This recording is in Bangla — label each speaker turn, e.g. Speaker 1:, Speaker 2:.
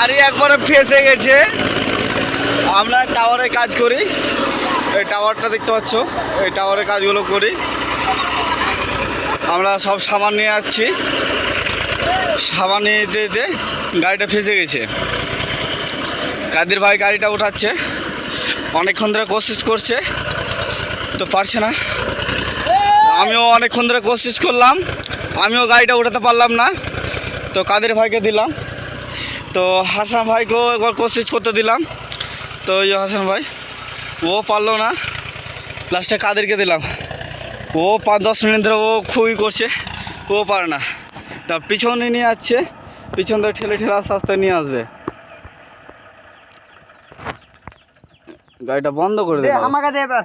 Speaker 1: গাড়ি একবারে ফেসে গেছে। আমরা টাওয়ারে কাজ করি, এই টাওয়ারটা দেখতে পাচ্ছ, এই টাওয়ারে কাজগুলো করি। আমরা সব সামান নিয়ে যাচ্ছি, সামান নিয়ে যেতে যেতে গাড়িটা ফেসে গেছে। কাদের ভাই গাড়িটা উঠাচ্ছে, অনেকক্ষণ ধরে কোশিশ করছে তো পারছে না। আমিও অনেকক্ষণ ধরে কোশিশ করলাম, আমিও গাড়িটা উঠাতে পারলাম না। তো কাদের ভাইকে দিলাম, তো হাসান ভাইকেও একবার কোশিশ করতে দিলাম। তো এই হাসান ভাই ও পারলো না, লাস্টে কাদেরকে দিলাম। ও 5-10 মিনিট ধরে ও খুবই করছে, ও পারে না। তা পিছনে নিয়ে যাচ্ছে, পিছন থেকে ঠেলে ঠেলে আস্তে আস্তে নিয়ে আসবে। গাড়িটা বন্ধ করে দে, আমাকে দে এবার।